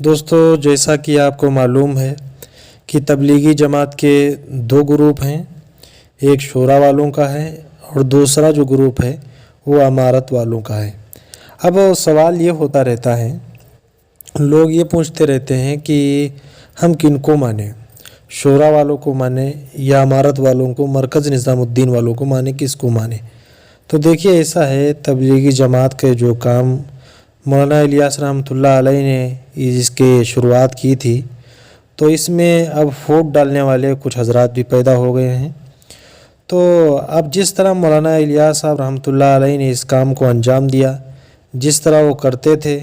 دوستو، جیسا کہ آپ کو معلوم ہے کہ تبلیغی جماعت کے دو گروپ ہیں، ایک شورا والوں کا ہے اور دوسرا جو گروپ ہے وہ امارت والوں کا ہے۔ اب سوال یہ ہوتا رہتا ہے، لوگ یہ پوچھتے رہتے ہیں کہ ہم کن کو مانیں، شورا والوں کو مانیں یا امارت والوں کو، مرکز نظام الدین والوں کو مانیں، کس کو مانیں؟ تو دیکھیے، ایسا ہے، تبلیغی جماعت کے جو کام مولانا الیاس رحمۃ اللہ علیہ نے اس کے شروعات کی تھی، تو اس میں اب پھوٹ ڈالنے والے کچھ حضرات بھی پیدا ہو گئے ہیں۔ تو اب جس طرح مولانا الیاس صاحب رحمۃ اللہ علیہ نے اس کام کو انجام دیا، جس طرح وہ کرتے تھے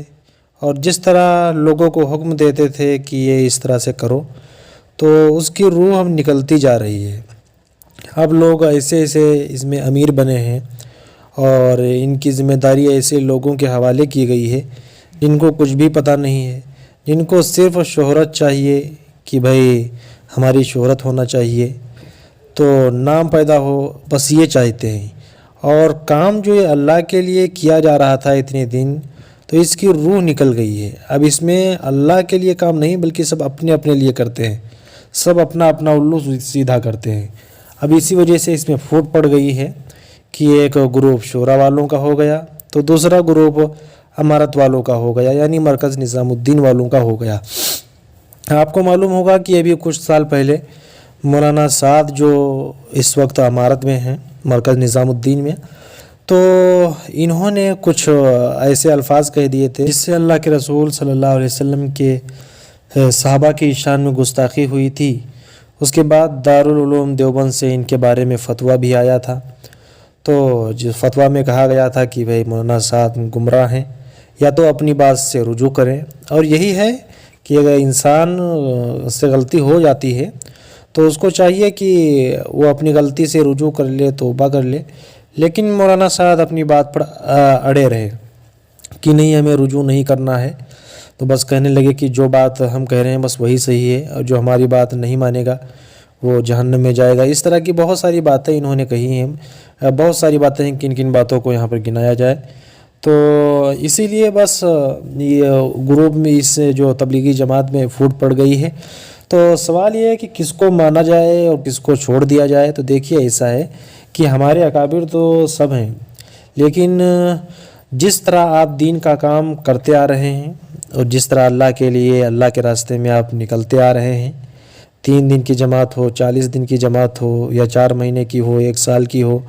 اور جس طرح لوگوں کو حکم دیتے تھے کہ یہ اس طرح سے کرو، تو اس کی روح اب نکلتی جا رہی ہے۔ اب لوگ ایسے اس میں امیر بنے ہیں اور ان کی ذمہ داری ایسے لوگوں کے حوالے کی گئی ہے جن کو کچھ بھی پتہ نہیں ہے، جن کو صرف شہرت چاہیے کہ بھائی ہماری شہرت ہونا چاہیے، تو نام پیدا ہو، بس یہ چاہتے ہیں۔ اور کام جو یہ اللہ کے لیے کیا جا رہا تھا اتنے دن، تو اس کی روح نکل گئی ہے۔ اب اس میں اللہ کے لیے کام نہیں، بلکہ سب اپنے اپنے لیے کرتے ہیں، سب اپنا اپنا الو سیدھا کرتے ہیں۔ اب اسی وجہ سے اس میں پھوٹ پڑ گئی ہے کہ ایک گروپ شورا والوں کا ہو گیا تو دوسرا گروپ امارت والوں کا ہو گیا، یعنی مرکز نظام الدین والوں کا ہو گیا۔ آپ کو معلوم ہوگا کہ ابھی کچھ سال پہلے مولانا سعد جو اس وقت امارت میں ہیں، مرکز نظام الدین میں، تو انہوں نے کچھ ایسے الفاظ کہہ دیے تھے جس سے اللہ کے رسول صلی اللہ علیہ وسلم کے صحابہ کی شان میں گستاخی ہوئی تھی۔ اس کے بعد دارالعلوم دیوبند سے ان کے بارے میں فتویٰ بھی آیا تھا، تو جس فتویٰ میں کہا گیا تھا کہ بھائی مولانا سعد گمراہ ہیں، یا تو اپنی بات سے رجوع کریں۔ اور یہی ہے کہ اگر انسان سے غلطی ہو جاتی ہے تو اس کو چاہیے کہ وہ اپنی غلطی سے رجوع کر لے، توبہ کر لے، لیکن مولانا سعد اپنی بات پر اڑے رہے کہ نہیں، ہمیں رجوع نہیں کرنا ہے۔ تو بس کہنے لگے کہ جو بات ہم کہہ رہے ہیں بس وہی صحیح ہے، اور جو ہماری بات نہیں مانے گا وہ جہنم میں جائے گا۔ اس طرح کی بہت ساری باتیں انہوں نے کہی ہیں، بہت ساری باتیں ہیں، کن کن باتوں کو یہاں پر گنایا جائے۔ تو اسی لیے بس یہ گروپ میں اس جو تبلیغی جماعت میں پھوٹ پڑ گئی ہے۔ تو سوال یہ ہے کہ کس کو مانا جائے اور کس کو چھوڑ دیا جائے۔ تو دیکھیے، ایسا ہے کہ ہمارے اکابر تو سب ہیں، لیکن جس طرح آپ دین کا کام کرتے آ رہے ہیں اور جس طرح اللہ کے لیے، اللہ کے راستے میں آپ نکلتے آ رہے ہیں، 3 دن کی جماعت ہو، 40 دن کی جماعت ہو، یا 4 مہینے کی ہو، 1 سال کی ہو،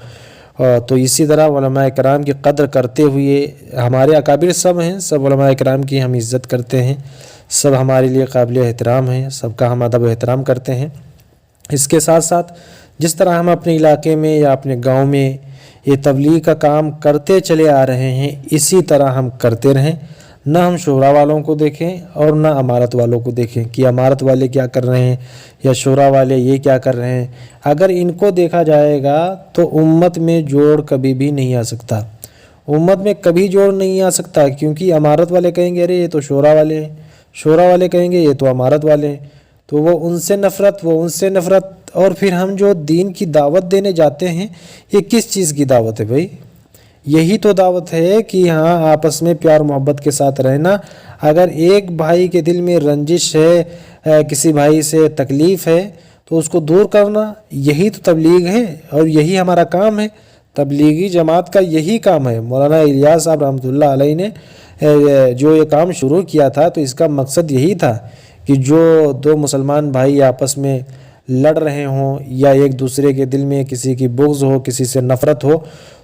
تو اسی طرح علماء کرام کی قدر کرتے ہوئے، ہمارے اکابر سب ہیں، سب علماء کرام کی ہم عزت کرتے ہیں، سب ہمارے لیے قابل احترام ہیں، سب کا ہم ادب و احترام کرتے ہیں۔ اس کے ساتھ ساتھ جس طرح ہم اپنے علاقے میں یا اپنے گاؤں میں یہ تبلیغ کا کام کرتے چلے آ رہے ہیں، اسی طرح ہم کرتے رہیں، نہ ہم شورا والوں کو دیکھیں اور نہ امارت والوں کو دیکھیں کہ امارت والے کیا کر رہے ہیں یا شورا والے یہ کیا کر رہے ہیں۔ اگر ان کو دیکھا جائے گا تو امت میں جوڑ کبھی بھی نہیں آ سکتا، امت میں کبھی جوڑ نہیں آ سکتا، کیونکہ امارت والے کہیں گے ارے یہ تو شورا والے ہیں، شورا والے کہیں گے یہ تو امارت والے ہیں، تو وہ ان سے نفرت، وہ ان سے نفرت۔ اور پھر ہم جو دین کی دعوت دینے جاتے ہیں، یہ کس چیز کی دعوت ہے بھائی؟ یہی تو دعوت ہے کہ ہاں، آپس میں پیار محبت کے ساتھ رہنا۔ اگر ایک بھائی کے دل میں رنجش ہے، کسی بھائی سے تکلیف ہے، تو اس کو دور کرنا، یہی تو تبلیغ ہے اور یہی ہمارا کام ہے۔ تبلیغی جماعت کا یہی کام ہے۔ مولانا الیاس صاحب رحمۃ اللہ علیہ نے جو یہ کام شروع کیا تھا، تو اس کا مقصد یہی تھا کہ جو 2 مسلمان بھائی آپس میں لڑ رہے ہوں یا ایک دوسرے کے دل میں کسی کی بغض ہو، کسی سے نفرت ہو،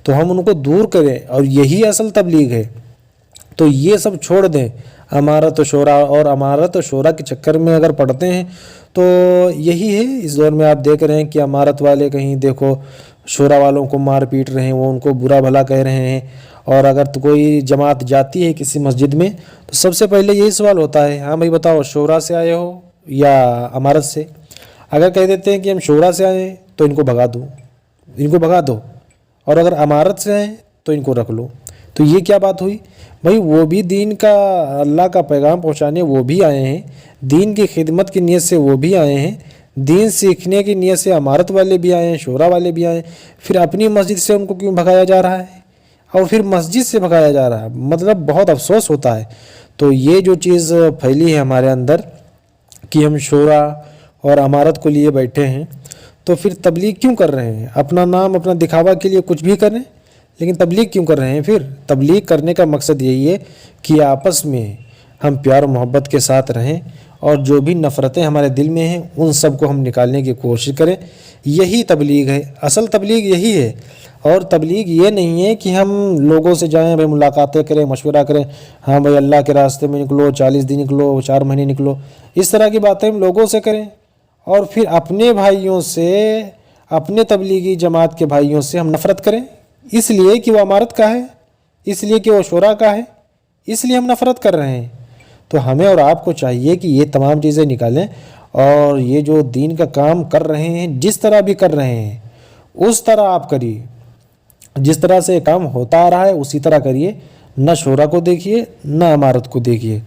تو ہم ان کو دور کریں، اور یہی اصل تبلیغ ہے۔ تو یہ سب چھوڑ دیں، امارت و شورا، اور امارت و شورا کے چکر میں اگر پڑتے ہیں تو یہی ہے۔ اس دور میں آپ دیکھ رہے ہیں کہ امارت والے کہیں دیکھو شورا والوں کو مار پیٹ رہے ہیں، وہ ان کو برا بھلا کہہ رہے ہیں۔ اور اگر تو کوئی جماعت جاتی ہے کسی مسجد میں، تو سب سے پہلے یہی سوال ہوتا ہے، ہاں بھائی بتاؤ، شورا سے آئے ہو یا امارت سے؟ اگر کہہ دیتے ہیں کہ ہم شورا سے آئے ہیں تو ان کو بھگا دو، ان کو بھگا دو، اور اگر امارت سے آئے تو ان کو رکھ لو۔ تو یہ کیا بات ہوئی بھائی؟ وہ بھی دین کا، اللہ کا پیغام پہنچانے وہ بھی آئے ہیں، دین کی خدمت کی نیت سے وہ بھی آئے ہیں، دین سیکھنے کی نیت سے امارت والے بھی آئے ہیں، شورا والے بھی آئے ہیں۔ پھر اپنی مسجد سے ان کو کیوں بھگایا جا رہا ہے؟ اور پھر مسجد سے بھگایا جا رہا ہے، مطلب بہت افسوس ہوتا ہے۔ تو یہ جو چیز پھیلی ہے ہمارے اندر کہ ہم شورا اور امارت کو لیے بیٹھے ہیں، تو پھر تبلیغ کیوں کر رہے ہیں؟ اپنا نام اپنا دکھاوا کے لیے کچھ بھی کریں، لیکن تبلیغ کیوں کر رہے ہیں؟ پھر تبلیغ کرنے کا مقصد یہی ہے کہ آپس میں ہم پیار و محبت کے ساتھ رہیں، اور جو بھی نفرتیں ہمارے دل میں ہیں ان سب کو ہم نکالنے کی کوشش کریں۔ یہی تبلیغ ہے، اصل تبلیغ یہی ہے۔ اور تبلیغ یہ نہیں ہے کہ ہم لوگوں سے جائیں بھائی ملاقاتیں کریں، مشورہ کریں، ہاں بھائی اللہ کے راستے میں نکلو، 40 دن نکلو، 4 مہینے نکلو، اس طرح کی باتیں ہم لوگوں سے کریں، اور پھر اپنے بھائیوں سے، اپنے تبلیغی جماعت کے بھائیوں سے ہم نفرت کریں، اس لیے کہ وہ امارت کا ہے، اس لیے کہ وہ شورا کا ہے، اس لیے ہم نفرت کر رہے ہیں۔ تو ہمیں اور آپ کو چاہیے کہ یہ تمام چیزیں نکالیں، اور یہ جو دین کا کام کر رہے ہیں جس طرح بھی کر رہے ہیں اس طرح آپ کریے، جس طرح سے کام ہوتا آ رہا ہے اسی طرح کریے، نہ شورا کو دیکھیے نہ امارت کو دیکھیے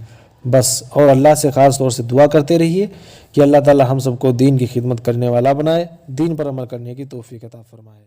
بس۔ اور اللہ سے خاص طور سے دعا کرتے رہیے کہ اللہ تعالی ہم سب کو دین کی خدمت کرنے والا بنائے، دین پر عمل کرنے کی توفیق عطا فرمائے۔